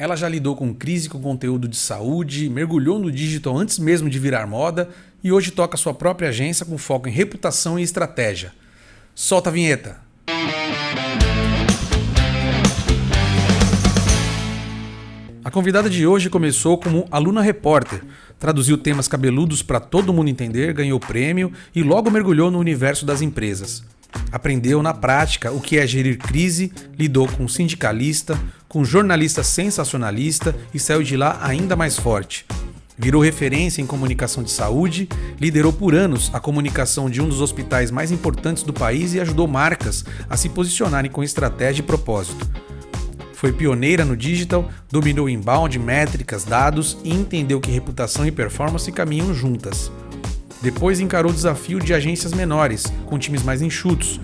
Ela já lidou com crise com conteúdo de saúde, mergulhou no digital antes mesmo de virar moda e hoje toca sua própria agência com foco em reputação e estratégia. Solta a vinheta! A convidada de hoje começou como aluna repórter, traduziu temas cabeludos para todo mundo entender, ganhou prêmio e logo mergulhou no universo das empresas. Aprendeu na prática o que é gerir crise, lidou com sindicalista, com jornalista sensacionalista e saiu de lá ainda mais forte. Virou referência em comunicação de saúde, liderou por anos a comunicação de um dos hospitais mais importantes do país e ajudou marcas a se posicionarem com estratégia e propósito. Foi pioneira no digital, dominou inbound, métricas, dados e entendeu que reputação e performance caminham juntas. Depois encarou o desafio de agências menores, com times mais enxutos,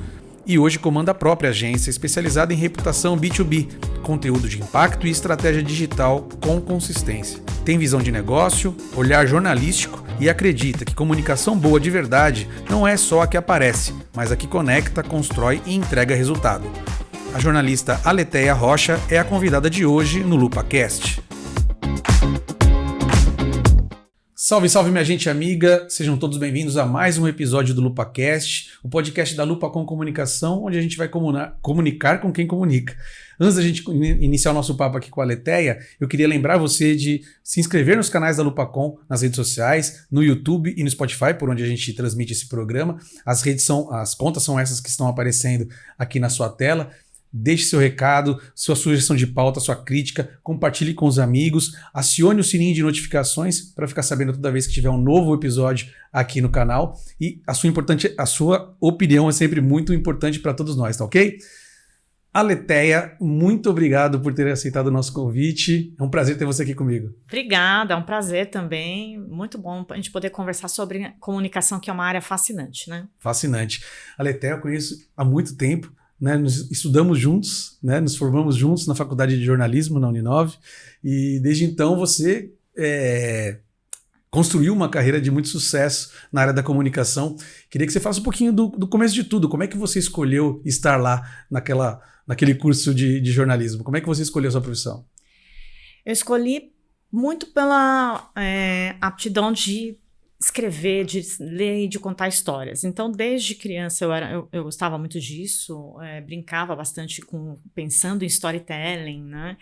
e hoje comanda a própria agência especializada em reputação B2B, conteúdo de impacto e estratégia digital com consistência. Tem visão de negócio, olhar jornalístico e acredita que comunicação boa de verdade não é só a que aparece, mas a que conecta, constrói e entrega resultado. A jornalista Aletheia Rocha é a convidada de hoje no LupaCast. Salve, salve minha gente amiga, sejam todos bem-vindos a mais um episódio do LupaCast, o podcast da Lupa com Comunicação, onde a gente vai comunicar com quem comunica. Antes da gente iniciar o nosso papo aqui com a Aletheia, eu queria lembrar você de se inscrever nos canais da LupaCom, nas redes sociais, no YouTube e no Spotify, por onde a gente transmite esse programa. As contas são essas que estão aparecendo aqui na sua tela. Deixe seu recado, sua sugestão de pauta, sua crítica, compartilhe com os amigos, acione o sininho de notificações para ficar sabendo toda vez que tiver um novo episódio aqui no canal. E a sua opinião é sempre muito importante para todos nós, tá ok? Aletheia, muito obrigado por ter aceitado o nosso convite. É um prazer ter você aqui comigo. Obrigada, é um prazer também. Muito bom a gente poder conversar sobre comunicação, que é uma área fascinante, né? Fascinante. Aletheia eu conheço há muito tempo. Né, nos estudamos juntos, né, nos formamos juntos na faculdade de jornalismo na Uninove e desde então você construiu uma carreira de muito sucesso na área da comunicação. Queria que você falasse um pouquinho do começo de tudo. Como é que você escolheu estar lá naquele curso de jornalismo? Como é que você escolheu a sua profissão? Eu escolhi muito pela aptidão de escrever, de ler e de contar histórias. Então, desde criança eu gostava muito disso, brincava bastante pensando em storytelling, né?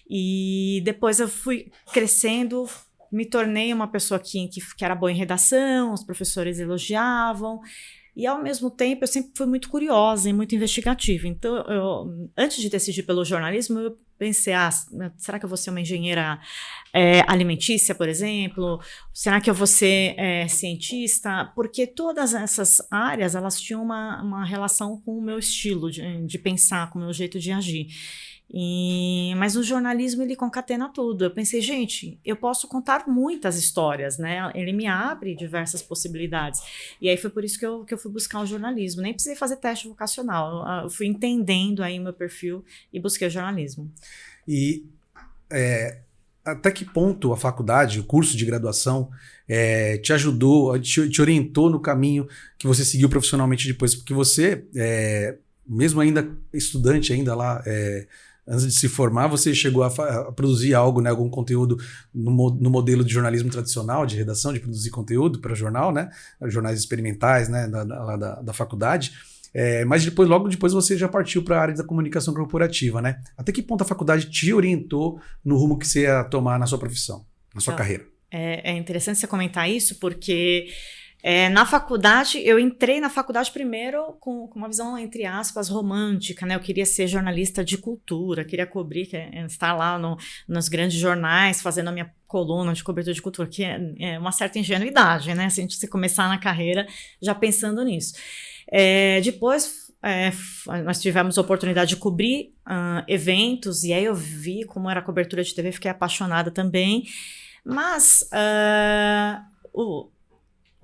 E depois eu fui crescendo, me tornei uma pessoa que era boa em redação, os professores elogiavam, e ao mesmo tempo eu sempre fui muito curiosa e muito investigativa. Então, antes de decidir pelo jornalismo, eu pensei, será que eu vou ser uma engenheira alimentícia, por exemplo? Será que eu vou ser cientista? Porque todas essas áreas, elas tinham uma relação com o meu estilo de pensar, com o meu jeito de agir. Mas o jornalismo, ele concatena tudo. Eu pensei, gente, eu posso contar muitas histórias, né? Ele me abre diversas possibilidades. E aí foi por isso que eu fui buscar o jornalismo. Nem precisei fazer teste vocacional. Eu fui entendendo aí o meu perfil e busquei o jornalismo. E até que ponto a faculdade, o curso de graduação, te ajudou, te orientou no caminho que você seguiu profissionalmente depois? Porque você, mesmo ainda estudante, ainda lá, antes de se formar, você chegou a produzir algo, né, algum conteúdo no modelo de jornalismo tradicional, de redação, de produzir conteúdo para jornal, né, jornais experimentais, né, da faculdade. Mas logo depois você já partiu para a área da comunicação corporativa, né? Até que ponto a faculdade te orientou no rumo que você ia tomar na sua profissão, na sua carreira? É interessante você comentar isso, porque na faculdade, eu entrei na faculdade primeiro com uma visão, entre aspas, romântica, né? Eu queria ser jornalista de cultura, queria cobrir, estar lá nos grandes jornais, fazendo a minha coluna de cobertura de cultura, que é uma certa ingenuidade, né? Se a gente começar na carreira já pensando nisso. Depois, nós tivemos a oportunidade de cobrir eventos, e aí eu vi como era a cobertura de TV, fiquei apaixonada também, mas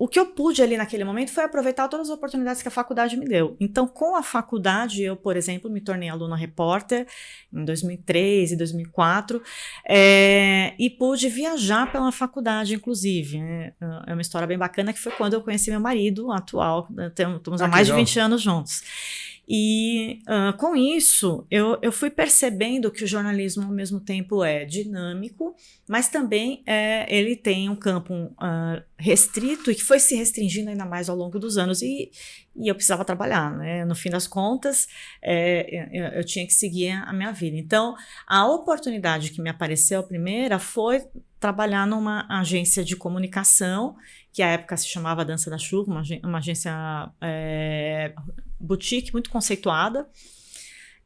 o que eu pude ali naquele momento foi aproveitar todas as oportunidades que a faculdade me deu. Então, com a faculdade, eu, por exemplo, me tornei aluna repórter em 2003 e 2004, e pude viajar pela faculdade, inclusive. É uma história bem bacana, que foi quando eu conheci meu marido atual, estamos há mais de 20 anos juntos. E com isso, eu fui percebendo que o jornalismo, ao mesmo tempo, é dinâmico, mas também ele tem um campo restrito e que foi se restringindo ainda mais ao longo dos anos. E eu precisava trabalhar, né? No fim das contas, eu tinha que seguir a minha vida. Então, a oportunidade que me apareceu, a primeira, foi trabalhar numa agência de comunicação, que à época se chamava Dança da Chuva, uma agência boutique, muito conceituada,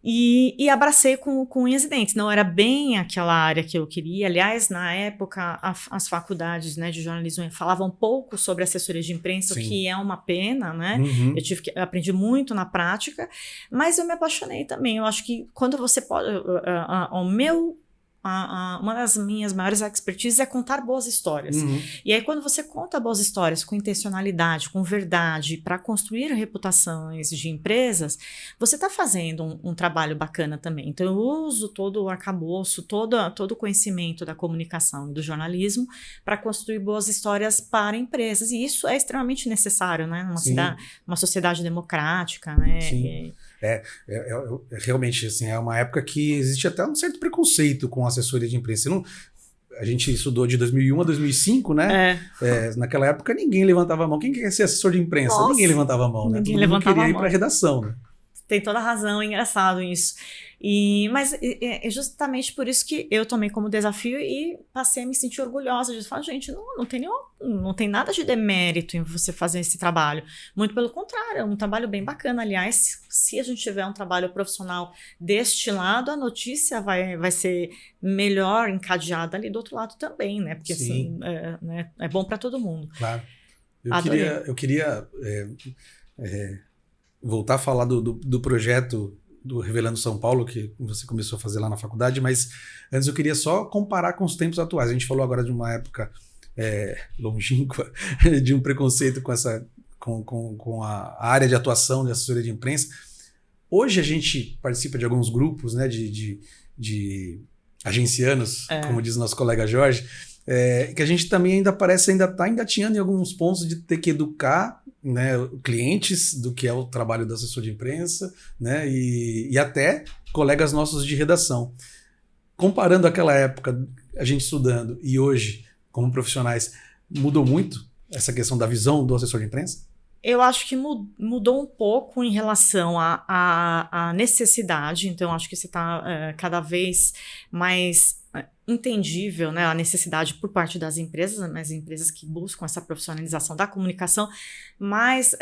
e abracei com unhas e dentes. Não era bem aquela área que eu queria. Aliás, na época, as faculdades, né, de jornalismo falavam um pouco sobre assessoria de imprensa, o que é uma pena, né? Uhum. Eu aprendi muito na prática, mas eu me apaixonei também. Eu acho que quando você pode... uma das minhas maiores expertises é contar boas histórias. Uhum. E aí, quando você conta boas histórias com intencionalidade, com verdade, para construir reputações de empresas, você está fazendo um trabalho bacana também. Então, eu uso todo o arcabouço, todo o conhecimento da comunicação e do jornalismo para construir boas histórias para empresas. E isso é extremamente necessário, né? Numa sociedade democrática, né? Sim. Realmente, assim, é uma época que existe até um certo preconceito com assessoria de imprensa. A gente estudou de 2001 a 2005, né? Naquela época ninguém levantava a mão. Quem quer ser assessor de imprensa? Nossa, ninguém levantava a mão, né? Todo mundo queria ir para a redação, né? Tem toda a razão, é engraçado isso. Mas é justamente por isso que eu tomei como desafio e passei a me sentir orgulhosa de falar, gente, não tem nada de demérito em você fazer esse trabalho. Muito pelo contrário, é um trabalho bem bacana. Aliás, se a gente tiver um trabalho profissional deste lado, a notícia vai ser melhor encadeada ali do outro lado também, né? Porque assim, é bom para todo mundo. Claro. Eu queria voltar a falar do projeto do Revelando São Paulo, que você começou a fazer lá na faculdade, mas antes eu queria só comparar com os tempos atuais. A gente falou agora de uma época longínqua, de um preconceito com a área de atuação de assessoria de imprensa. Hoje a gente participa de alguns grupos, né, de agencianos, como diz nosso colega Jorge, que a gente também ainda está engatinhando em alguns pontos de ter que educar, né, clientes do que é o trabalho do assessor de imprensa, né, e até colegas nossos de redação. Comparando aquela época, a gente estudando, e hoje, como profissionais, mudou muito essa questão da visão do assessor de imprensa? Eu acho que mudou um pouco em relação à necessidade. Então, acho que você está cada vez mais entendível, né, a necessidade por parte das empresas, as empresas que buscam essa profissionalização da comunicação, mas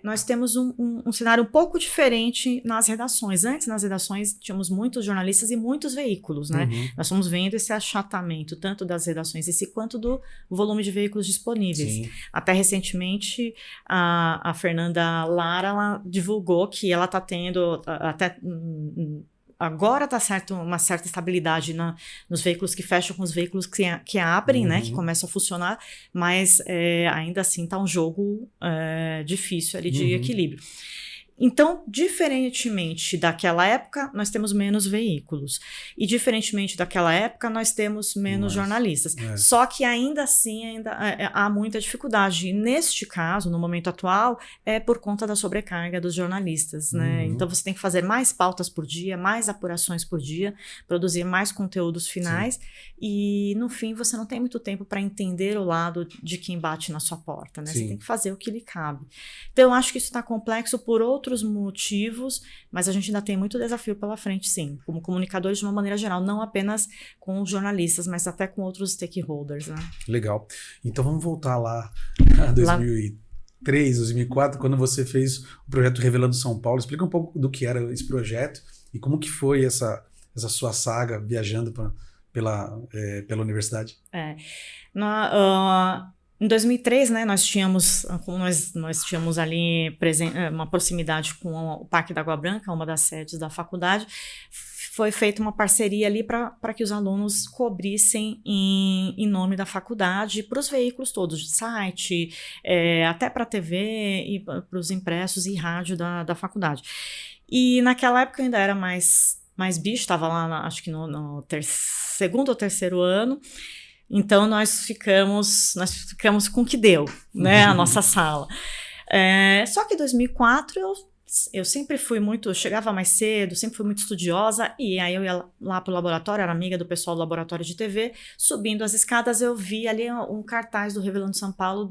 nós temos um cenário um pouco diferente nas redações. Antes, nas redações, tínhamos muitos jornalistas e muitos veículos, né? Uhum. Nós fomos vendo esse achatamento, tanto das redações em si, quanto do volume de veículos disponíveis. Sim. Até recentemente, a Fernanda Lara, ela divulgou que ela está tendo agora está uma certa estabilidade nos veículos que fecham com os veículos que abrem, né, que começam a funcionar, mas ainda assim está um jogo difícil ali de equilíbrio. Então, diferentemente daquela época, nós temos menos veículos. E diferentemente daquela época, nós temos menos jornalistas. Só que ainda assim, há muita dificuldade. E neste caso, no momento atual, é por conta da sobrecarga dos jornalistas, né? Então, você tem que fazer mais pautas por dia, mais apurações por dia, produzir mais conteúdos finais. Sim. E, no fim, você não tem muito tempo para entender o lado de quem bate na sua porta, né? Sim. Você tem que fazer o que lhe cabe. Então, eu acho que isso está complexo por outros motivos, mas a gente ainda tem muito desafio pela frente, sim, como comunicadores de uma maneira geral, não apenas com os jornalistas, mas até com outros stakeholders, né? Legal. Então vamos voltar lá a 2003, 2004, quando você fez o projeto Revelando São Paulo. Explica um pouco do que era esse projeto e como que foi essa sua saga viajando pela universidade. Em 2003, né, nós tínhamos ali uma proximidade com o Parque da Água Branca, uma das sedes da faculdade. Foi feita uma parceria ali para que os alunos cobrissem em nome da faculdade para os veículos todos, de site, até para a TV e para os impressos e rádio da faculdade. E naquela época eu ainda era mais bicho, estava lá, acho que no segundo ou terceiro ano. Então, nós ficamos com o que deu, né, a nossa sala. Só que em 2004 eu eu sempre fui muito, eu chegava mais cedo, sempre fui muito estudiosa, e aí eu ia lá pro laboratório, era amiga do pessoal do laboratório de TV, subindo as escadas eu vi ali um cartaz do Revelando São Paulo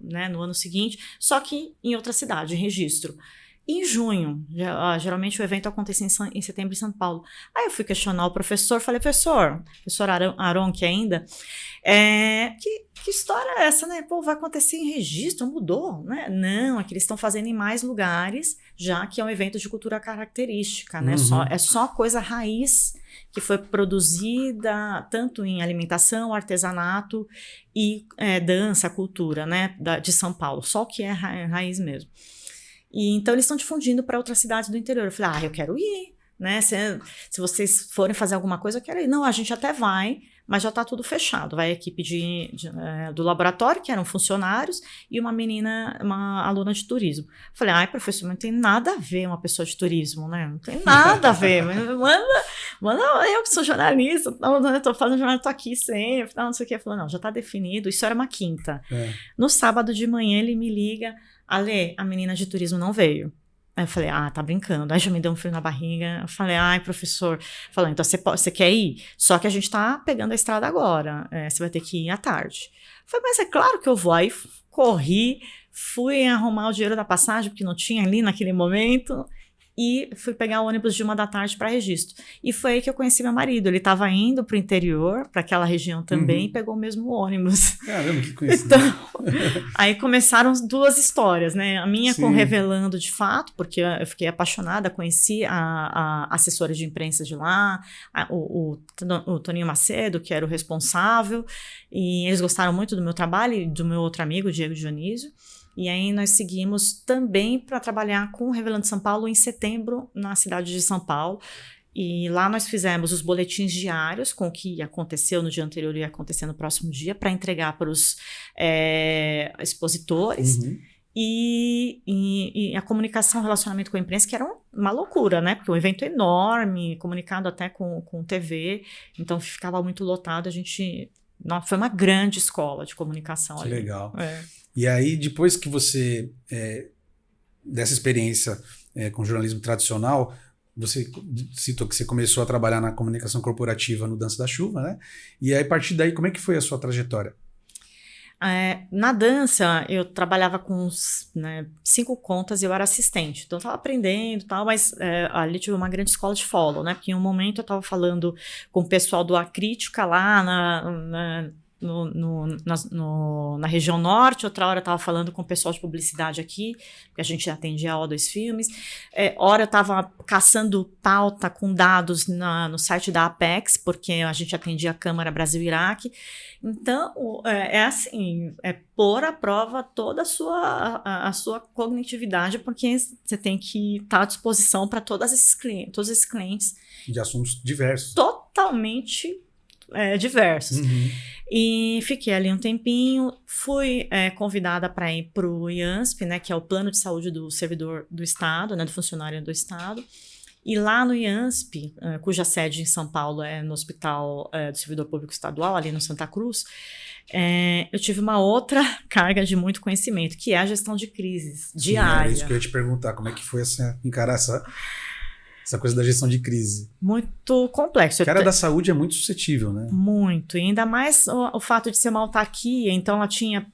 no ano seguinte, só que em outra cidade, em Registro. Em junho, geralmente o evento acontece em setembro em São Paulo. Aí eu fui questionar o professor, falei, professor Aron, que ainda, que história é essa, né? Pô, vai acontecer em Registro, mudou, né? Não, é que eles estão fazendo em mais lugares, já que é um evento de cultura característica, né? É só coisa raiz que foi produzida tanto em alimentação, artesanato e dança, cultura, né? De São Paulo, só o que é raiz mesmo. E então eles estão difundindo para outras cidades do interior. Eu falei, eu quero ir, né? Se vocês forem fazer alguma coisa, eu quero ir. Não, a gente até vai, mas já está tudo fechado. Vai a equipe do laboratório, que eram funcionários, e uma menina, uma aluna de turismo. Falei, professor, não tem nada a ver uma pessoa de turismo, né? Não tem nada a ver. Manda eu que sou jornalista, eu tô fazendo jornal, tô aqui sempre, não sei o que. Falou, não, já está definido. Isso era uma quinta. No sábado de manhã ele me liga, Ale, a menina de turismo não veio. Aí eu falei, tá brincando. Aí já me deu um frio na barriga. Eu falei, professor. Falou, então você quer ir? Só que a gente tá pegando a estrada agora. Você vai ter que ir à tarde. Eu falei, mas é claro que eu vou. Aí corri, fui arrumar o dinheiro da passagem, porque não tinha ali naquele momento. E fui pegar o ônibus de 1h para Registro. E foi aí que eu conheci meu marido. Ele estava indo para o interior, para aquela região também, e pegou o mesmo ônibus. Caramba, que coincidência. Então, aí começaram duas histórias, né? A minha com Revelando de fato, porque eu fiquei apaixonada, conheci a assessora de imprensa de lá, o Toninho Macedo, que era o responsável, e eles gostaram muito do meu trabalho e do meu outro amigo, Diego Dionísio. E aí nós seguimos também para trabalhar com o Revelando São Paulo em setembro, na cidade de São Paulo. E lá nós fizemos os boletins diários com o que aconteceu no dia anterior e ia acontecer no próximo dia, para entregar para os expositores. E a comunicação, relacionamento com a imprensa, que era uma loucura, né? Porque um evento enorme, comunicado até com TV, então ficava muito lotado. Foi uma grande escola de comunicação ali. Que legal. E aí, depois que você, dessa experiência com jornalismo tradicional, você citou que você começou a trabalhar na comunicação corporativa no Dança da Chuva, né? E aí, a partir daí, como é que foi a sua trajetória? Na dança, eu trabalhava com 5 contas e eu era assistente. Então, eu estava aprendendo e tal, mas ali tive uma grande escola de follow, né? Porque em um momento eu estava falando com o pessoal do Acrítica lá na região norte, outra hora eu estava falando com o pessoal de publicidade aqui, porque a gente atendia a O2 Filmes, hora eu estava caçando pauta com dados no site da Apex, porque a gente atendia a Câmara Brasil-Iraque. Então, pôr à prova toda a sua cognitividade, porque você tem que estar à disposição para todos esses clientes. De assuntos diversos. Totalmente diversos. E fiquei ali um tempinho, fui convidada para ir para o IANSP, né, que é o Plano de Saúde do Servidor do Estado, né, do funcionário do Estado. E lá no IANSP, cuja sede em São Paulo é no Hospital do Servidor Público Estadual, ali no Santa Cruz, eu tive uma outra carga de muito conhecimento, que é a gestão de crises diária. É isso que eu ia te perguntar, como é que foi encarar essa coisa da gestão de crise? Muito complexo. A área da saúde é muito suscetível, né? Muito. E ainda mais o fato de ser uma autarquia, então ela tinha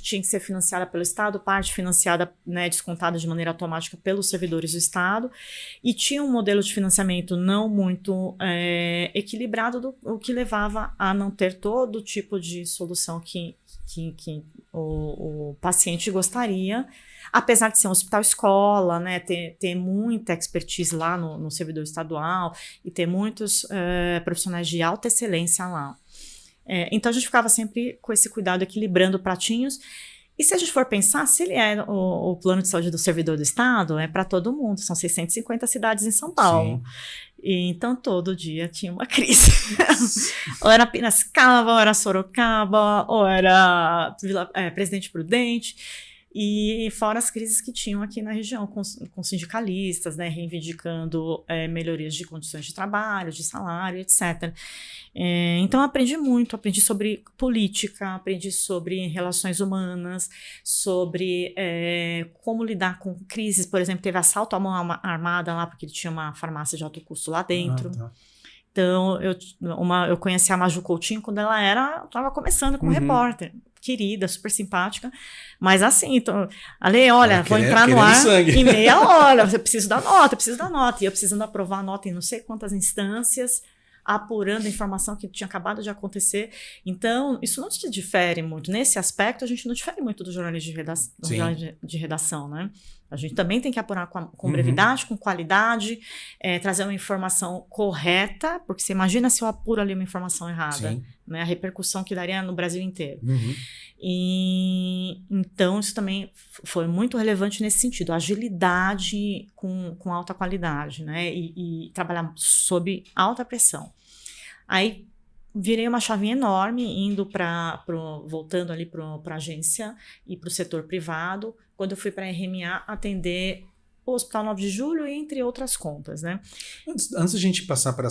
que ser financiada pelo Estado, parte financiada, né, descontada de maneira automática pelos servidores do Estado, e tinha um modelo de financiamento não muito equilibrado, o que levava a não ter todo tipo de solução que o paciente gostaria, apesar de ser um hospital-escola, né, ter muita expertise lá no servidor estadual e ter muitos profissionais de alta excelência lá. Então a gente ficava sempre com esse cuidado, equilibrando pratinhos. E se a gente for pensar, se ele é o plano de saúde do servidor do Estado, é para todo mundo, são 650 cidades em São Paulo. Sim. E então todo dia tinha uma crise. Ou era Piracicaba, ou era Sorocaba, ou era Presidente Prudente. E fora as crises que tinham aqui na região, com sindicalistas, né, reivindicando melhorias de condições de trabalho, de salário, etc. Então, aprendi muito, aprendi sobre política, aprendi sobre relações humanas, sobre como lidar com crises. Por exemplo, teve assalto à mão armada lá, porque ele tinha uma farmácia de alto custo lá dentro. Tá. Então, eu conheci a Maju Coutinho quando ela estava começando como repórter. Querida, super simpática, mas assim, então, Ale, olha, vou entrar no ar em meia hora, eu preciso da nota, e eu precisando aprovar a nota em não sei quantas instâncias, apurando a informação que tinha acabado de acontecer. Então, isso não te difere muito. Nesse aspecto, a gente não difere muito do jornalismo de redação, né? A gente também tem que apurar com brevidade, com qualidade, trazer uma informação correta, porque você imagina se eu apuro ali uma informação errada, né? A repercussão que daria no Brasil inteiro. E então isso também foi muito relevante nesse sentido, agilidade com alta qualidade, né? E trabalhar sob alta pressão. Aí virei uma chavinha enorme, voltando ali para a agência e para o setor privado, quando eu fui para a RMA atender o Hospital 9 de Julho, entre outras contas, né? Antes da gente passar para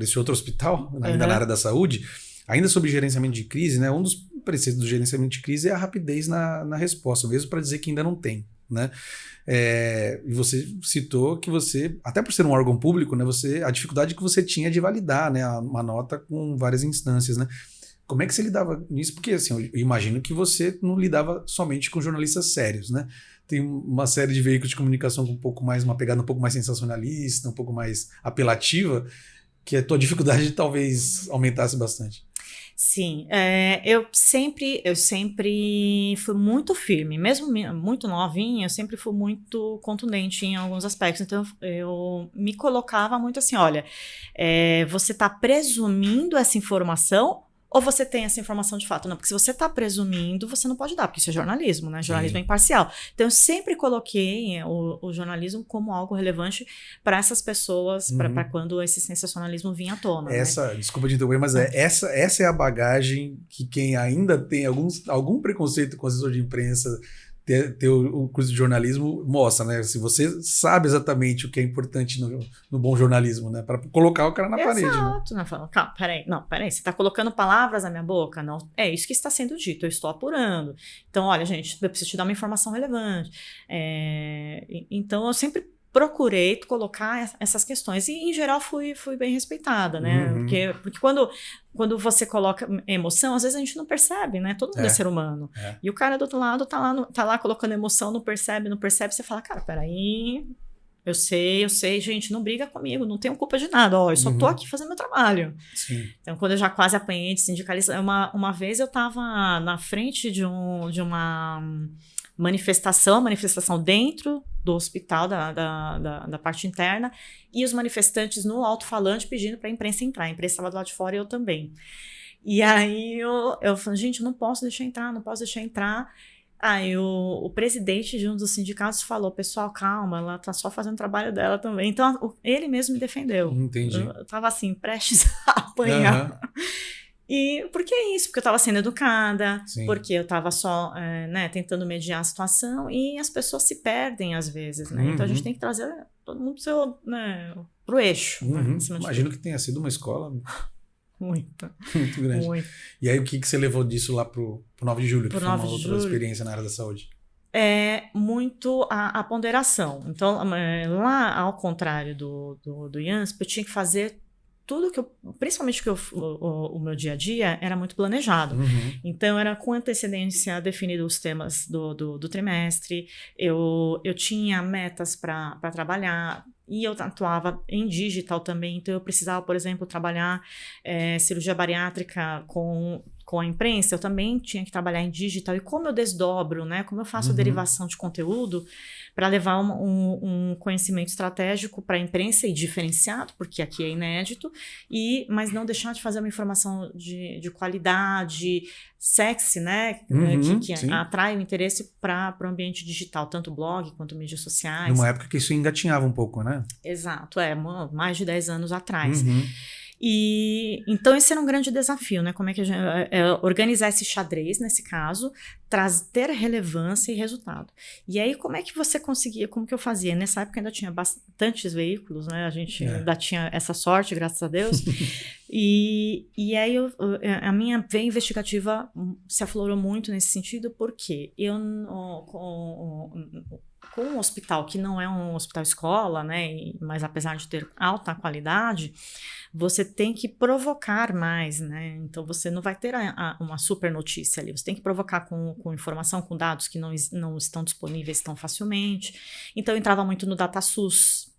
esse outro hospital, ainda na área da saúde, ainda sobre gerenciamento de crise, né? Um dos preceitos do gerenciamento de crise é a rapidez na resposta, mesmo para dizer que ainda não tem, né? E você citou que você, até por ser um órgão público, né, a dificuldade que você tinha de validar, né, uma nota com várias instâncias, né? Como é que você lidava nisso? Porque assim, eu imagino que você não lidava somente com jornalistas sérios, né? Tem uma série de veículos de comunicação com uma pegada um pouco mais sensacionalista, um pouco mais apelativa, que a tua dificuldade talvez aumentasse bastante. Sim, eu sempre fui muito firme, mesmo muito novinha, eu sempre fui muito contundente em alguns aspectos, então eu me colocava muito assim, olha, você está presumindo essa informação ou você tem essa informação de fato? Não, porque se você está presumindo, você não pode dar, porque isso é jornalismo, né? Jornalismo é imparcial. Então, eu sempre coloquei o jornalismo como algo relevante para essas pessoas, para quando esse sensacionalismo vinha à tona. Desculpa te interromper, mas essa é a bagagem que quem ainda tem algum preconceito com assessor de imprensa, ter o curso de jornalismo mostra, né? Se você sabe exatamente o que é importante no bom jornalismo, né? Para colocar o cara na parede. Exato. Né? Calma, peraí, você está colocando palavras na minha boca? Não, é isso que está sendo dito, eu estou apurando. Então, olha, gente, eu preciso te dar uma informação relevante. Então, eu sempre procurei colocar essas questões. E, em geral, fui bem respeitada, né? Porque quando você coloca emoção, às vezes a gente não percebe, né? Todo mundo é ser humano. E o cara do outro lado tá lá colocando emoção, não percebe. Você fala, cara, peraí, eu sei, gente, não briga comigo, não tenho culpa de nada, eu só tô aqui fazendo meu trabalho. Sim. Então, quando eu já quase apanhei de sindicalista, uma vez eu tava na frente de uma manifestação dentro do hospital, da parte interna, e os manifestantes no alto-falante pedindo para a imprensa entrar. A imprensa estava do lado de fora e eu também. E aí eu falei, gente, não posso deixar entrar. Aí o presidente de um dos sindicatos falou, pessoal, calma, ela tá só fazendo o trabalho dela também. Então, ele mesmo me defendeu. Entendi. Eu tava assim, prestes a apanhar. E por que isso? Porque eu estava sendo educada, porque eu estava só tentando mediar a situação, e as pessoas se perdem às vezes, né? Então a gente tem que trazer todo mundo pro eixo. Imagino que tenha sido uma escola muito grande. Muito. E aí o que você levou disso lá pro 9 de julho, que foi uma outra experiência na área da saúde? Muito a ponderação. Então, lá, ao contrário do IANSP, eu tinha que fazer tudo principalmente o meu dia a dia era muito planejado. Então, era com antecedência definido os temas do trimestre, eu tinha metas para trabalhar, e eu atuava em digital também, então eu precisava, por exemplo, trabalhar cirurgia bariátrica com a imprensa, eu também tinha que trabalhar em digital, e como eu desdobro, né, como eu faço derivação de conteúdo para levar um conhecimento estratégico para a imprensa e diferenciado, porque aqui é inédito, mas não deixar de fazer uma informação de qualidade, sexy, né, que atrai o interesse para o ambiente digital, tanto blog quanto mídias sociais. Numa época que isso engatinhava um pouco, né? Exato, mais de 10 anos atrás. E então esse era um grande desafio, né? Como é que a gente organizar esse xadrez nesse caso, ter relevância e resultado. E aí como é que você conseguia, como que eu fazia? Nessa época ainda tinha bastantes veículos, né? A gente ainda tinha essa sorte, graças a Deus. E aí a minha veia investigativa se aflorou muito nesse sentido, porque eu com um hospital que não é um hospital escola, né, mas apesar de ter alta qualidade, você tem que provocar mais, né? Então você não vai ter uma super notícia ali, você tem que provocar com informação, com dados que não estão disponíveis tão facilmente. Então eu entrava muito no DataSUS,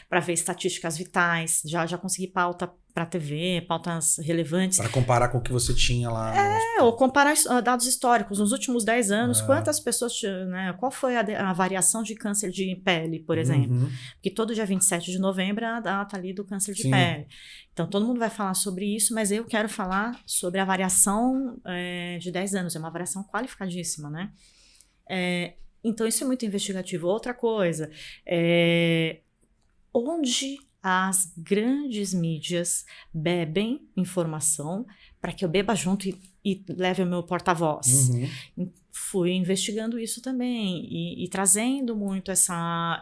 para ver estatísticas vitais, já consegui pauta para TV, pautas relevantes. Para comparar com o que você tinha lá. Ou comparar dados históricos. Nos últimos 10 anos, quantas pessoas, né, qual foi a variação de câncer de pele, por exemplo? Porque todo dia 27 de novembro é a data ali do câncer de pele. Então, todo mundo vai falar sobre isso, mas eu quero falar sobre a variação de 10 anos. É uma variação qualificadíssima, né? Então, isso é muito investigativo. Outra coisa, onde as grandes mídias bebem informação para que eu beba junto e leve o meu porta-voz. Fui investigando isso também e trazendo muito essa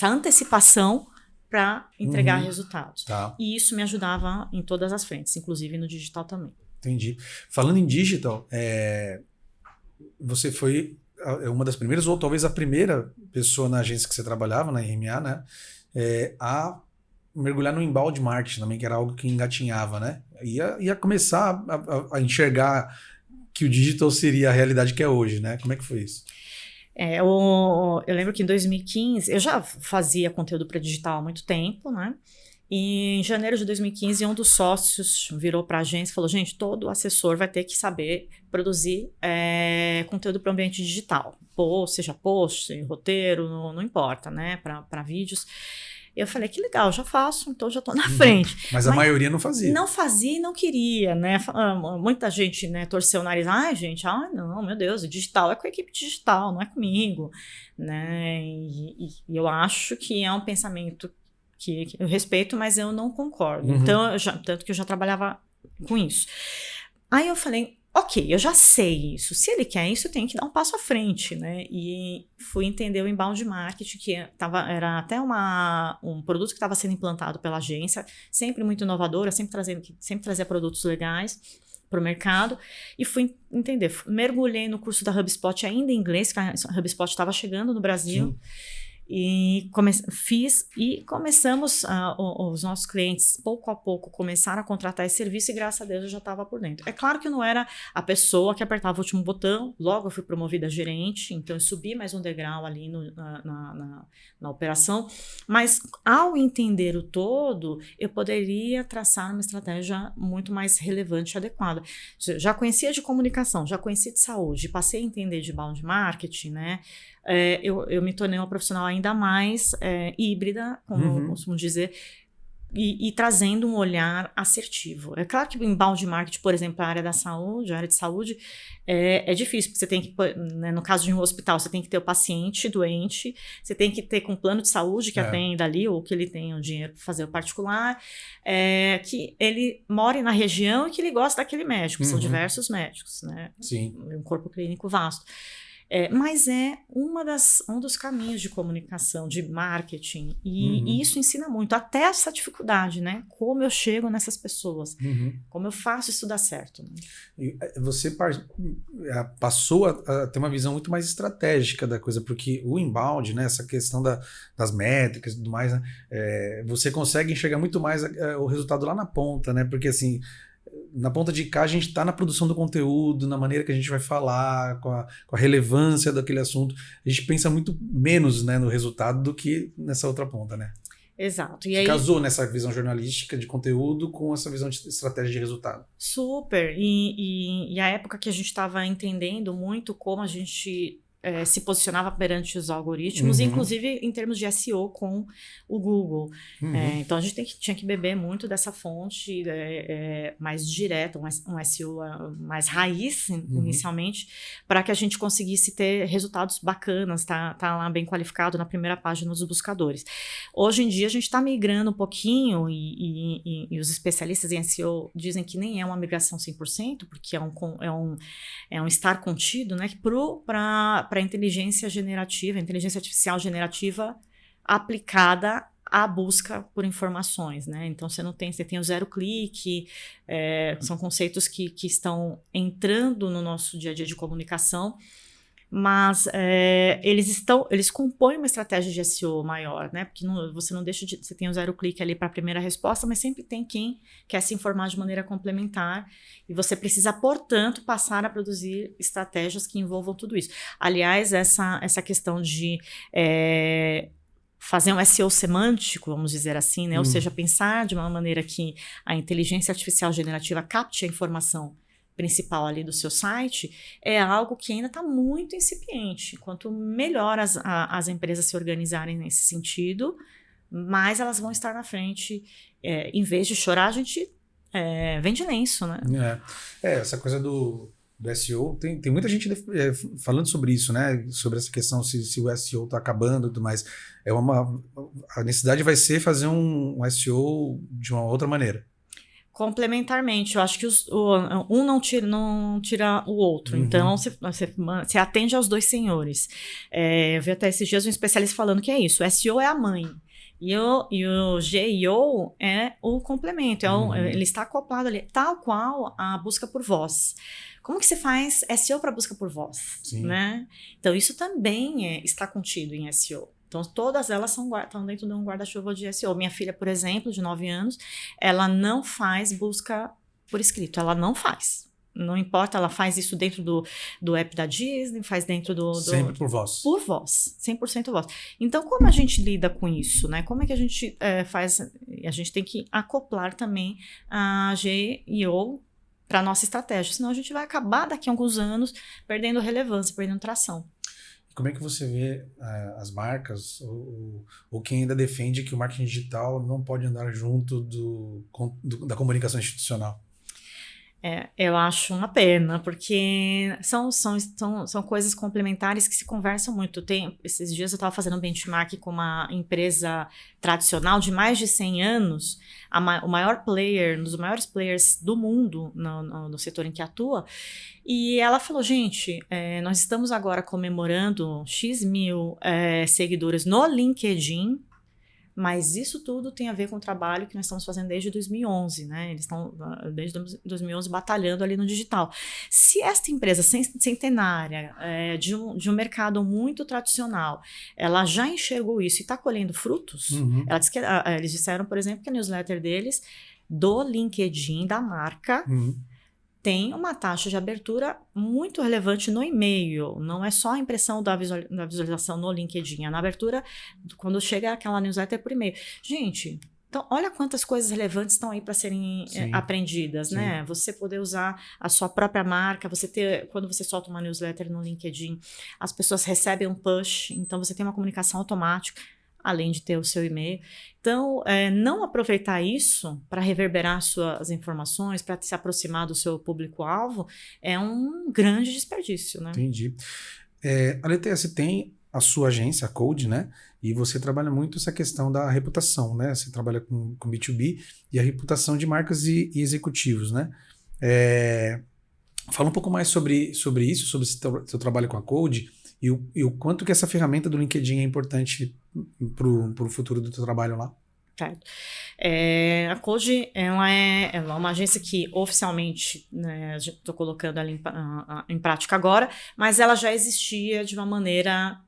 antecipação para entregar resultados. Tá. E isso me ajudava em todas as frentes, inclusive no digital também. Entendi. Falando em digital, você foi uma das primeiras, ou talvez a primeira pessoa na agência que você trabalhava, na RMA, né? A mergulhar no inbound marketing também, que era algo que engatinhava, né? Ia começar a enxergar que o digital seria a realidade que é hoje, né? Como é que foi isso? Eu lembro que em 2015, eu já fazia conteúdo para digital há muito tempo, né? E em janeiro de 2015, um dos sócios virou para a agência e falou: gente, todo assessor vai ter que saber produzir conteúdo para o ambiente digital. Seja post, roteiro, não importa, né? Para vídeos. Eu falei: que legal, já faço, então já estou na frente. Mas a maioria não fazia. Não fazia e não queria, né? Muita gente, né, torceu o nariz. Ai, gente, não, meu Deus, digital é com a equipe digital, não é comigo, né? E eu acho que é um pensamento que eu respeito, mas eu não concordo. Então, tanto que eu já trabalhava com isso. Aí eu falei: ok, eu já sei isso. Se ele quer isso, eu tenho que dar um passo à frente, né? E fui entender o inbound marketing, que era até um produto que estava sendo implantado pela agência, sempre muito inovadora, sempre trazia produtos legais para o mercado, e fui entender. Mergulhei no curso da HubSpot ainda em inglês, que a HubSpot estava chegando no Brasil. Sim. E começamos, os nossos clientes, pouco a pouco, começaram a contratar esse serviço, e graças a Deus eu já estava por dentro. É claro que eu não era a pessoa que apertava o último botão, logo eu fui promovida a gerente, então eu subi mais um degrau ali na operação, mas ao entender o todo, eu poderia traçar uma estratégia muito mais relevante e adequada. Já conhecia de comunicação, já conhecia de saúde, passei a entender de inbound marketing, né? Eu me tornei uma profissional ainda mais híbrida, como eu costumo dizer, e trazendo um olhar assertivo. É claro que o inbound marketing, por exemplo, a área de saúde, é difícil, porque você tem que, né, no caso de um hospital, você tem que ter o paciente doente, você tem que ter com um plano de saúde que atenda ali, ou que ele tenha o dinheiro para fazer o particular, que ele more na região e que ele gosta daquele médico. São diversos médicos, né? Sim. Um corpo clínico vasto. Mas um dos caminhos de comunicação, de marketing, e isso ensina muito, até essa dificuldade, né? Como eu chego nessas pessoas, como eu faço isso dar certo. Né? E você passou a ter uma visão muito mais estratégica da coisa, porque o inbound, né, essa questão das métricas e tudo mais, né, você consegue enxergar muito mais o resultado lá na ponta, né? Porque assim, na ponta de cá a gente está na produção do conteúdo, na maneira que a gente vai falar, com a relevância daquele assunto. A gente pensa muito menos, né, no resultado do que nessa outra ponta, né? Exato. E aí, casou nessa visão jornalística de conteúdo com essa visão de estratégia de resultado. Super. E a época que a gente estava entendendo muito como a gente se posicionava perante os algoritmos, inclusive em termos de SEO com o Google. Então a gente tinha que beber muito dessa fonte mais direta, um SEO mais raiz inicialmente, para que a gente conseguisse ter resultados bacanas, tá lá bem qualificado na primeira página dos buscadores. Hoje em dia a gente está migrando um pouquinho e os especialistas em SEO dizem que nem é uma migração 100%, porque é um estar contido, né, para a inteligência artificial generativa aplicada à busca por informações, né? Então você tem o zero clique, são conceitos que estão entrando no nosso dia a dia de comunicação, mas eles compõem uma estratégia de SEO maior, né? Porque você não deixa de... Você tem o zero clique ali para a primeira resposta, mas sempre tem quem quer se informar de maneira complementar e você precisa, portanto, passar a produzir estratégias que envolvam tudo isso. Aliás, essa questão de fazer um SEO semântico, vamos dizer assim, né? Ou seja, pensar de uma maneira que a inteligência artificial generativa capte a informação principal ali do seu site, é algo que ainda está muito incipiente. Quanto melhor as empresas se organizarem nesse sentido, mais elas vão estar na frente. Em vez de chorar, a gente vende lenço, né? Essa coisa do SEO, tem muita gente falando sobre isso, né? Sobre essa questão se o SEO está acabando e tudo mais. A necessidade vai ser fazer um SEO de uma outra maneira. Complementarmente, eu acho que um não tira o outro. Então, você atende aos dois senhores. Eu vi até esses dias um especialista falando que é isso. O SEO é a mãe. E o GEO é o complemento. Ele está acoplado ali, tal qual a busca por voz. Como que você faz SEO para busca por voz? Né? Então, isso também está contido em SEO. Então, todas elas estão dentro de um guarda-chuva de SEO. Minha filha, por exemplo, de 9 anos, ela não faz busca por escrito. Ela não faz. Não importa, ela faz isso dentro do app da Disney, faz dentro do... Sempre por voz. Por voz, 100% voz. Então, como a gente lida com isso, né? Como é que a gente faz... A gente tem que acoplar também a GEO para a nossa estratégia. Senão, a gente vai acabar daqui a alguns anos perdendo relevância, perdendo tração. Como é que você vê as marcas ou quem ainda defende que o marketing digital não pode andar junto da comunicação institucional? Eu acho uma pena, porque são coisas complementares que se conversam muito. Esses dias eu estava fazendo um benchmark com uma empresa tradicional de mais de 100 anos, o maior player, um dos maiores players do mundo no setor em que atua, e ela falou, gente, nós estamos agora comemorando X mil seguidores no LinkedIn, mas isso tudo tem a ver com o trabalho que nós estamos fazendo desde 2011, né? Eles estão desde 2011 batalhando ali no digital. Se esta empresa centenária, de um mercado muito tradicional, ela já enxergou isso e está colhendo frutos, ela disse que, eles disseram, por exemplo, que a newsletter deles, do LinkedIn, da marca, tem uma taxa de abertura muito relevante no e-mail. Não é só a impressão da visualização no LinkedIn, é na abertura, quando chega aquela newsletter por e-mail. Gente, então olha quantas coisas relevantes estão aí para serem aprendidas, né? Você poder usar a sua própria marca, quando você solta uma newsletter no LinkedIn, as pessoas recebem um push, então você tem uma comunicação automática, além de ter o seu e-mail. Então, não aproveitar isso para reverberar suas informações, para se aproximar do seu público-alvo, é um grande desperdício, né? Entendi. Aletheia, você tem a sua agência, a Code, né? E você trabalha muito essa questão da reputação, né? Você trabalha com B2B e a reputação de marcas e executivos, né? Fala um pouco mais sobre isso, sobre o seu trabalho com a Code e o quanto que essa ferramenta do LinkedIn é importante para o futuro do teu trabalho lá. Certo. A Code ela é uma agência que oficialmente, né, estou colocando ela em prática agora, mas ela já existia de uma maneira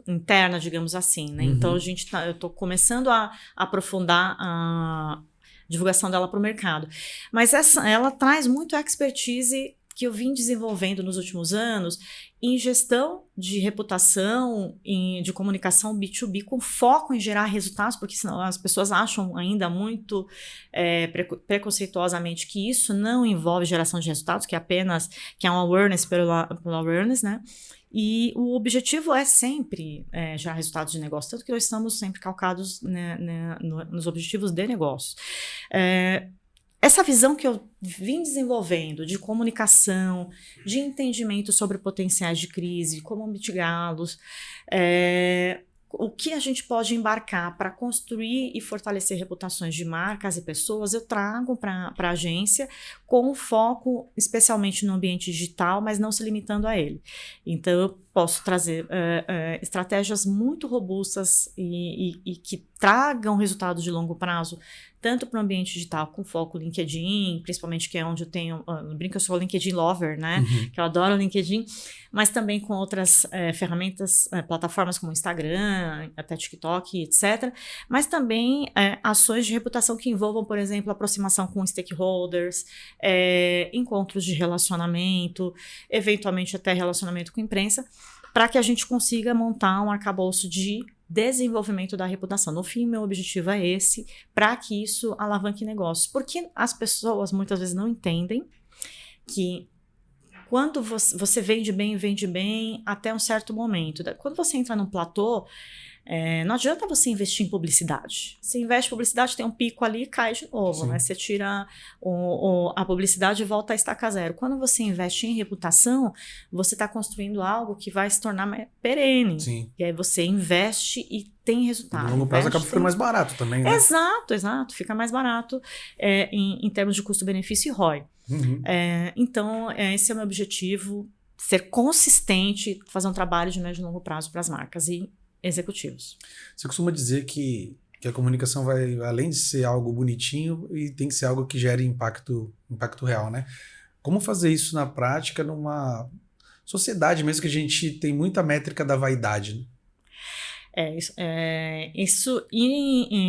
interna, digamos assim, né? Então eu estou começando a aprofundar a divulgação dela para o mercado. Mas ela traz muito expertise que eu vim desenvolvendo nos últimos anos em gestão de reputação, de comunicação B2B, com foco em gerar resultados, porque senão as pessoas acham ainda muito preconceituosamente que isso não envolve geração de resultados, que é um awareness pelo awareness, né? E o objetivo é sempre gerar resultados de negócio, tanto que nós estamos sempre calcados, né, nos objetivos de negócio. Essa visão que eu vim desenvolvendo de comunicação, de entendimento sobre potenciais de crise, como mitigá-los, o que a gente pode embarcar para construir e fortalecer reputações de marcas e pessoas, eu trago para a agência com foco especialmente no ambiente digital, mas não se limitando a ele. Então, eu posso trazer estratégias muito robustas e que tragam resultados de longo prazo, tanto para o ambiente digital, com foco no LinkedIn, principalmente que é onde eu tenho, eu brinco, eu sou LinkedIn lover, né? Que eu adoro o LinkedIn, mas também com outras ferramentas, plataformas como Instagram, até TikTok, etc. Mas também ações de reputação que envolvam, por exemplo, aproximação com stakeholders, encontros de relacionamento, eventualmente até relacionamento com imprensa, para que a gente consiga montar um arcabouço de desenvolvimento da reputação. No fim, meu objetivo é esse, para que isso alavanque negócios. Porque as pessoas muitas vezes não entendem que quando você vende bem até um certo momento. Quando você entra num platô, não adianta você investir em publicidade. Você investe em publicidade, tem um pico ali e cai de novo, né? Você tira a publicidade e volta a estaca zero. Quando você investe em reputação, você está construindo algo que vai se tornar perene. Sim. E aí você investe e tem resultado. No longo prazo acaba ficando mais barato também, né? Exato. Fica mais barato em termos de custo-benefício e ROI. Então, esse é o meu objetivo, ser consistente, fazer um trabalho de médio e longo prazo para as marcas e executivos. Você costuma dizer que a comunicação vai, além de ser algo bonitinho, e tem que ser algo que gere impacto real, né? Como fazer isso na prática numa sociedade mesmo que a gente tem muita métrica da vaidade, né? Isso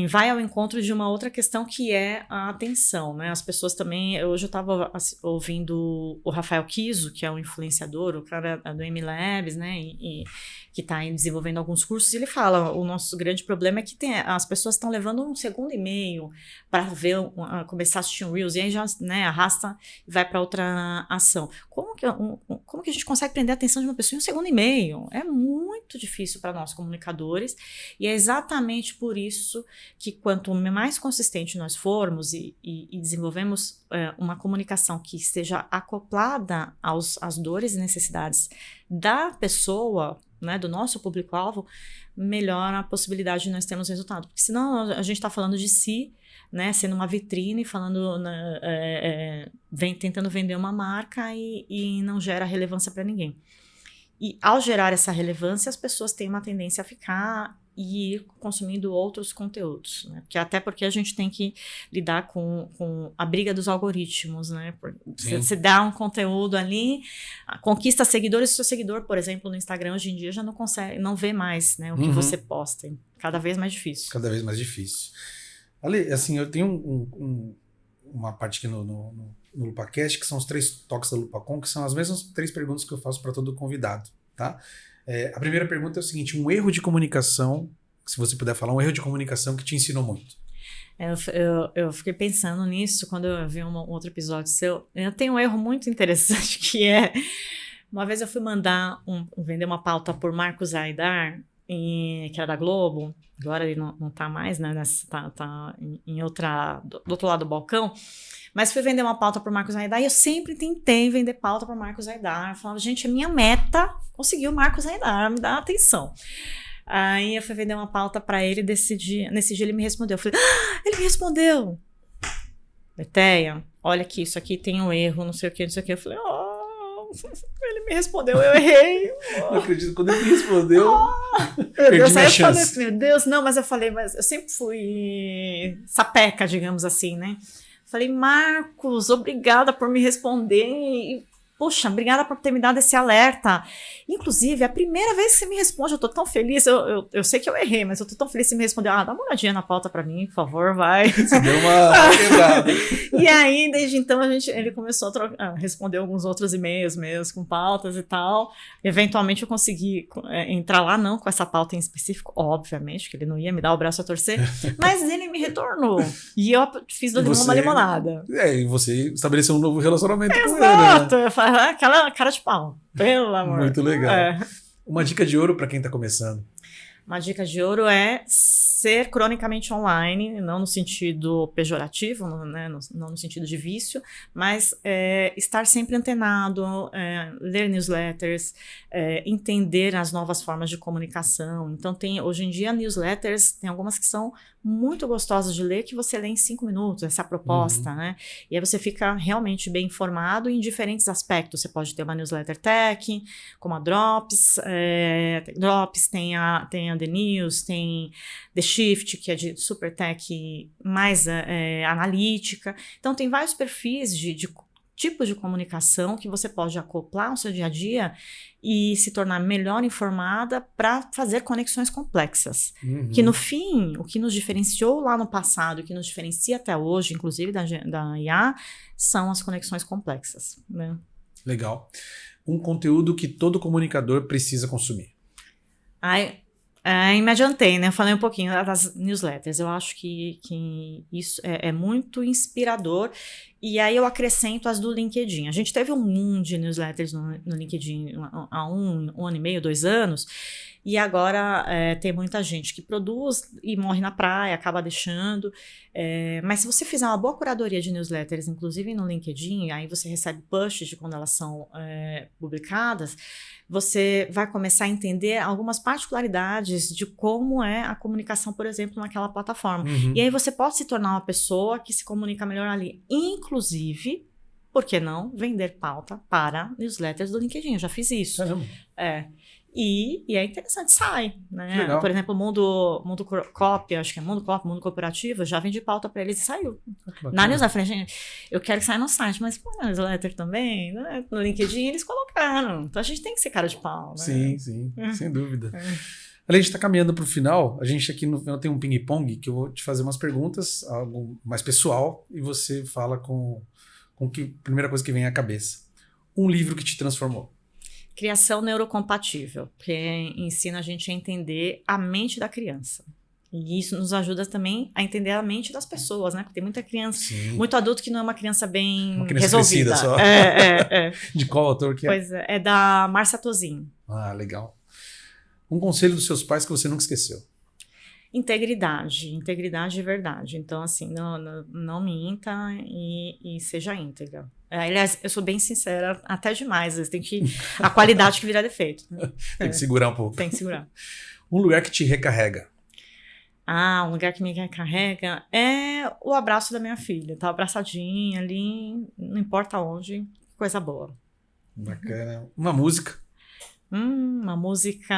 vai ao encontro de uma outra questão que é a atenção, né? As pessoas também... Hoje eu estava ouvindo o Rafael Kiso, que é um influenciador, o cara do M-Labs, né? E que está desenvolvendo alguns cursos, e ele fala, o nosso grande problema é que as pessoas estão levando 1,5 segundos para ver, começar a assistir um Reels, e aí já, né, arrasta e vai para outra ação. Como que a gente consegue prender a atenção de uma pessoa em 1,5 segundos? É muito difícil para nós comunicadores, e é exatamente por isso que quanto mais consistente nós formos e desenvolvemos uma comunicação que esteja acoplada às dores e necessidades da pessoa, né, do nosso público-alvo, melhor a possibilidade de nós termos resultado. Porque senão a gente está falando de si, né, sendo uma vitrine, falando, tentando vender uma marca e não gera relevância para ninguém. E ao gerar essa relevância, as pessoas têm uma tendência a ficar e ir consumindo outros conteúdos, né? Porque a gente tem que lidar com a briga dos algoritmos, né? Você dá um conteúdo ali, conquista seguidores, seu seguidor, por exemplo, no Instagram hoje em dia já não vê mais, né, o que você posta. Cada vez mais difícil. Cada vez mais difícil. Ale, assim, eu tenho uma parte aqui no LupaCast, que são os 3 toques da LupaCon, que são as mesmas 3 perguntas que eu faço para todo convidado, tá? A primeira pergunta é o seguinte: um erro de comunicação, se você puder falar, um erro de comunicação que te ensinou muito. Eu fiquei pensando nisso quando eu vi um outro episódio seu. Eu tenho um erro muito interessante que uma vez eu fui vender uma pauta por Marcos Aidar, que era da Globo. Agora ele não tá mais, né? Tá em outra, do outro lado do balcão. Mas fui vender uma pauta para o Marcos Aidar e eu sempre tentei vender pauta para o Marcos Aidar. Eu falava, gente, a minha meta conseguir o Marcos Aidar, me dá atenção. Aí eu fui vender uma pauta para ele, nesse dia ele me respondeu. Eu falei, ele me respondeu! Beteia, olha aqui, isso aqui tem um erro, não sei o que. Eu falei, ele me respondeu, eu errei. Não acredito, quando ele me respondeu, perdi minha chance. Eu falei, meu Deus, não, mas eu sempre fui sapeca, digamos assim, né? Falei, Marcos, obrigada por me responder. Poxa, obrigada por ter me dado esse alerta. Inclusive, a primeira vez que você me responde, eu tô tão feliz. Eu sei que eu errei, mas eu tô tão feliz que você me respondeu. Dá uma olhadinha na pauta pra mim, por favor, vai. Você deu uma quebrada. E aí, desde então, ele começou a responder alguns outros e-mails mesmo, com pautas e tal. Eventualmente, eu consegui entrar lá, não com essa pauta em específico, obviamente, que ele não ia me dar o braço a torcer, mas ele me retornou. E eu fiz do limão uma limonada. E você estabeleceu um novo relacionamento com ele, Exato. né? aquela cara de pau. Pelo amor. Muito legal. Uma dica de ouro para quem está começando. Uma dica de ouro é ser cronicamente online, não no sentido pejorativo, né, não no sentido de vício, mas estar sempre antenado, ler newsletters, entender as novas formas de comunicação. Então, hoje em dia, newsletters, tem algumas que são muito gostosas de ler, que você lê em 5 minutos, essa proposta, né? E aí você fica realmente bem informado em diferentes aspectos. Você pode ter uma newsletter tech, como a Drops, tem a The News, tem The Shift, que é de super tech mais analítica. Então, tem vários perfis de tipos de comunicação que você pode acoplar ao seu dia a dia e se tornar melhor informada para fazer conexões complexas. Que no fim, o que nos diferenciou lá no passado, o que nos diferencia até hoje, inclusive da IA, são as conexões complexas. Né? Legal. Um conteúdo que todo comunicador precisa consumir. Me adiantei, né? Eu falei um pouquinho das newsletters. Eu acho que isso é muito inspirador. E aí eu acrescento as do LinkedIn. A gente teve um boom de newsletters no LinkedIn há um ano e meio, 2 anos. E agora tem muita gente que produz e morre na praia, acaba deixando. Mas se você fizer uma boa curadoria de newsletters, inclusive no LinkedIn, aí você recebe push de quando elas são publicadas, você vai começar a entender algumas particularidades de como é a comunicação, por exemplo, naquela plataforma. E aí você pode se tornar uma pessoa que se comunica melhor ali. Inclusive, por que não vender pauta para newsletters do LinkedIn? Eu já fiz isso. Caramba. E é interessante, sai, né? Legal. Por exemplo, Mundo Copy, acho que é Mundo Copy, Mundo Corporativo, eu já vendi pauta para eles e saiu. Na newsletter, eu falei, gente, eu quero que saia no site, mas na newsletter também, né? No LinkedIn eles colocaram. Então a gente tem que ser cara de pau, né? Sim, sem dúvida. A gente está caminhando para o final, a gente aqui no final tem um ping-pong que eu vou te fazer umas perguntas, algo mais pessoal, e você fala com que primeira coisa que vem à cabeça. Um livro que te transformou. Criação Neurocompatível, que ensina a gente a entender a mente da criança. E isso nos ajuda também a entender a mente das pessoas, né? Porque tem muita criança, muito adulto que não é uma criança bem uma criança resolvida. Só. De qual autor que é? Pois é da Márcia Tozin. Legal. Um conselho dos seus pais que você nunca esqueceu. Integridade e verdade. Então, assim, não minta e seja íntegra. Aliás, eu sou bem sincera, até demais. Às vezes a qualidade que vira defeito. Tem que segurar um pouco. Tem que segurar. Um lugar que te recarrega. Um lugar que me recarrega é o abraço da minha filha. Tá abraçadinha ali, não importa onde, coisa boa. Bacana. Uma música. Uma música...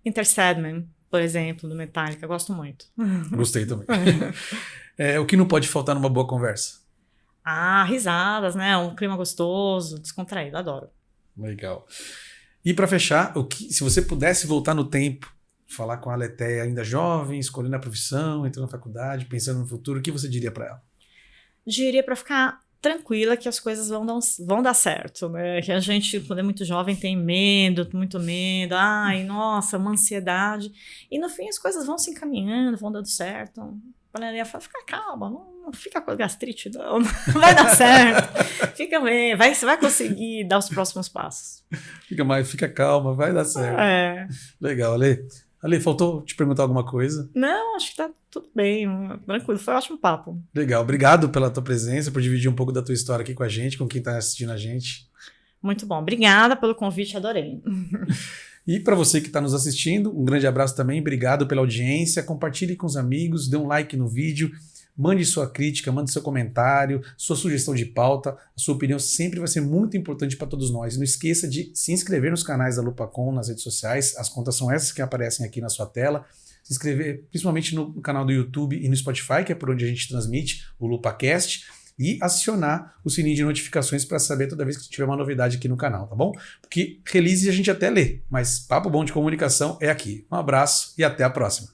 Enter Sandman, por exemplo, do Metallica, eu gosto muito. Gostei também. O que não pode faltar numa boa conversa? Risadas, né? Um clima gostoso, descontraído, adoro. Legal. E para fechar, se você pudesse voltar no tempo, falar com a Aletheia ainda jovem, escolhendo a profissão, entrando na faculdade, pensando no futuro, o que você diria para ela? Diria para ficar tranquila que as coisas vão dar certo, né? Que a gente, quando é muito jovem, tem muito medo, nossa, uma ansiedade. E no fim as coisas vão se encaminhando, vão dando certo. Ela fala, fica calma, não fica com gastrite, não vai dar certo. Fica bem, você vai conseguir dar os próximos passos. Fica calma, vai dar certo. Legal, Ale, faltou te perguntar alguma coisa? Não, acho que tá tudo bem, tranquilo, foi um ótimo papo. Legal, obrigado pela tua presença, por dividir um pouco da tua história aqui com a gente, com quem tá assistindo a gente. Muito bom, obrigada pelo convite, adorei. E para você que está nos assistindo, um grande abraço também, obrigado pela audiência, compartilhe com os amigos, dê um like no vídeo, mande sua crítica, mande seu comentário, sua sugestão de pauta, a sua opinião sempre vai ser muito importante para todos nós. Não esqueça de se inscrever nos canais da Lupacom, nas redes sociais, as contas são essas que aparecem aqui na sua tela, se inscrever principalmente no canal do YouTube e no Spotify, que é por onde a gente transmite o LupaCast, e acionar o sininho de notificações para saber toda vez que tiver uma novidade aqui no canal, tá bom? Porque release a gente até lê, mas papo bom de comunicação é aqui. Um abraço e até a próxima.